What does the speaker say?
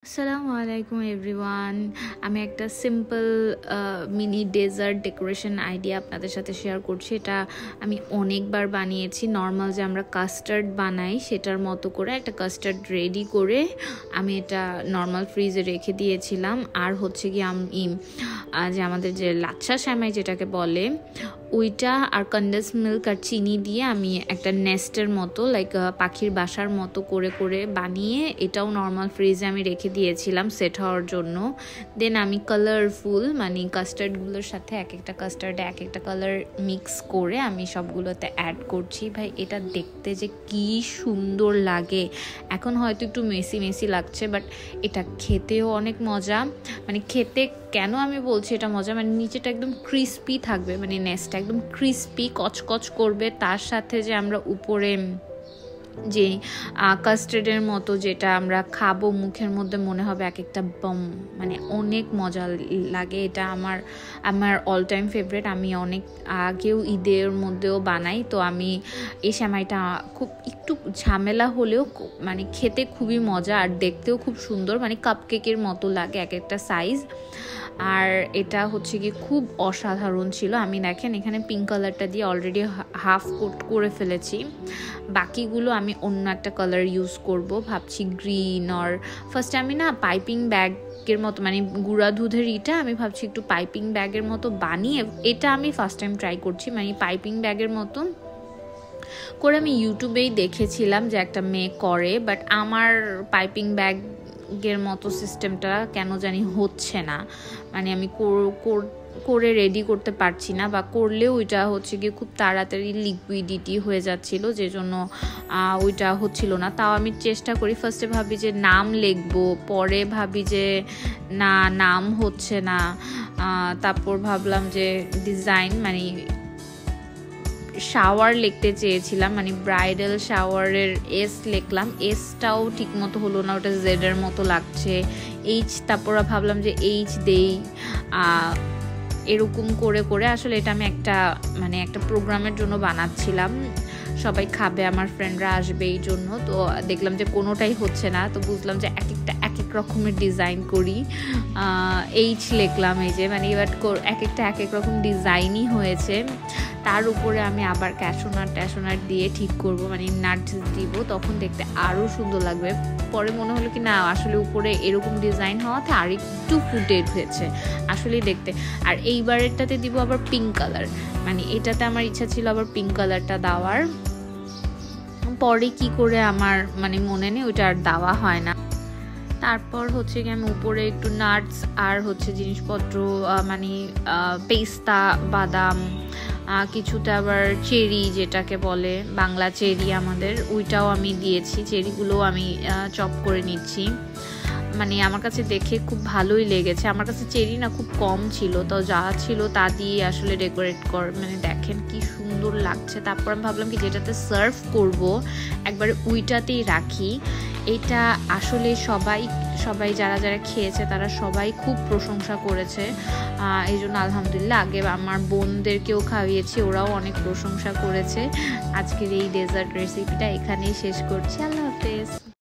আসসালামু আলাইকুম এভরিওয়ান। আমি একটা simple mini dessert decoration idea আপনাদের সাথে শেয়ার করছি। এটা আমি অনেকবার বানিয়েছি। নর্মাল যে আমরা কাস্টার্ড বানাই সেটার মতো করে একটা কাস্টার্ড রেডি করে আমি এটা নর্মাল ফ্রিজে রেখে দিয়েছিলাম। আর হচ্ছে কি আমি যে আমাদের যে লাচ্ছা সেমাই যেটাকে বলে ওইটা আর কন্ডেন্স মিল্ক আর চিনি দিয়ে আমি একটা নেস্টের মতো লাইক পাখির বাসার মতো করে করে বানিয়ে এটাও নর্মাল ফ্রিজে আমি রেখে দিয়েছিলাম সেট হওয়ার জন্য। দেন আমি কালারফুল মানে কাস্টার্ডগুলোর সাথে এক একটা কাস্টার্ডে এক একটা কালার মিক্স করে আমি সবগুলোতে অ্যাড করছি। ভাই এটা দেখতে যে কি সুন্দর লাগে। এখন হয়তো একটু মেসি মেসি লাগছে, বাট এটা খেতেও অনেক মজা। মানে খেতে কেন আমি বলছি এটা মজা, মানে নিচেটা একদম ক্রিস্পি থাকবে, মানে নেস্টটা একদম ক্রিস্পি কচকচ করবে, তার সাথে যে আমরা উপরে যে কাস্টার্ডের মতো যেটা আমরা খাবো মুখের মধ্যে মনে হবে এক একটা বম, মানে অনেক মজা লাগে। এটা আমার অল টাইম ফেভারিট। আমি অনেক আগেও ঈদের মধ্যেও বানাই। তো আমি এই সেমাইটা খুব একটু ঝামেলা হলেও মানে খেতে খুবই মজা আর দেখতেও খুব সুন্দর, মানে কাপকেকের মতো লাগে এক একটা সাইজ। আর এটা হচ্ছে কি খুব অসাধারণ ছিল। আমি দেখেন এখানে পিঙ্ক কালারটা দিয়ে অলরেডি হাফ কোট করে ফেলেছি, বাকিগুলো আমি অন্য একটা কালার ইউজ করব ভাবছি, গ্রিন। আর ফার্স্টে আমি না পাইপিং ব্যাগের মতো মানে গুঁড়া দুধের এটা আমি ভাবছি একটু পাইপিং ব্যাগের মতো বানিয়ে, এটা আমি ফার্স্ট টাইম ট্রাই করছি, মানে পাইপিং ব্যাগের মতন করে আমি ইউটিউবেই দেখেছিলাম যে একটা মেয়ে করে, বাট আমার পাইপিং ব্যাগের মতো সিস্টেমটা কেন জানি হচ্ছে না, মানে আমি করে রেডি করতে পারছি না, বা করলেও ওইটা হচ্ছে গিয়ে খুব তাড়াতাড়ি লিকুইডিটি হয়ে যাচ্ছিল, যে জন্য ওইটা হচ্ছিল না। তাও আমি চেষ্টা করি, ফার্স্টে ভাবি যে নাম লিখবো, পরে ভাবি যে না নাম হচ্ছে না, তারপর ভাবলাম যে ডিজাইন মানে শাওয়ার লিখতে চেয়েছিলাম, মানে ব্রাইডাল শাওয়ারের এস লিখলাম, এসটাও ঠিক মতো হলো না, ওটা জেডের মতো লাগছে। এইচ, তারপর ভাবলাম যে এইচ দেই, এরকম করে করে আসলে এটা আমি একটা প্রোগ্রামের জন্য বানাচ্ছিলাম, সবাই খাবে, আমার ফ্রেন্ডরা আসবে এই জন্য। তো দেখলাম যে কোনোটাই হচ্ছে না, তো বুঝলাম যে এক এক রকমের ডিজাইন করি। এইচ লিখলাম, এই যে মানে এবার এক এক রকম ডিজাইনই হয়েছে। তার উপরে আমি আবার ট্যাশোনাট দিয়ে ঠিক করব, মানে নাটস দিব, তখন দেখতে আরও সুন্দর লাগবে। পরে মনে হলো কি না আসলে উপরে এরকম ডিজাইন হওয়াতে আর একটু ফুটেড হয়েছে আসলে দেখতে। আর এইবারেরটাতে দিব আবার পিঙ্ক কালার, মানে এটাতে আমার ইচ্ছা ছিল আবার পিঙ্ক কালারটা দেওয়ার, পরে কি করে আমার মানে মনে নেই, ওইটা আর দেওয়া হয় না। তারপর হচ্ছে কি আমি উপরে একটু নাটস আর হচ্ছে জিনিসপত্র মানে পেস্তা, বাদাম, কিছুটা আবার চেরি যেটাকে বলে বাংলা চেরি আমাদের, ওইটাও আমি দিয়েছি। চেরিগুলোও আমি চপ করে নিচ্ছি, মানে আমার কাছে দেখে খুব ভালোই লেগেছে। আমার কাছে চেরি না খুব কম ছিল, তো যা ছিল তা দিয়ে আসলে ডেকোরেট মানে দেখেন কি সুন্দর লাগছে। তারপর আমি ভাবলাম কি যেটাতে সার্ভ করব একবারে ওইটাতেই রাখি। এটা আসলে সবাই যারা খেয়েছে তারা সবাই খুব প্রশংসা করেছে, এই জন্য আলহামদুলিল্লাহ। আগে আমার বোনদেরকেও খাইয়েছি, ওরাও অনেক প্রশংসা করেছে। আজকের এই ডেজার্ট রেসিপিটা এখানেই শেষ করছি। আল্লাহ হাফেজ।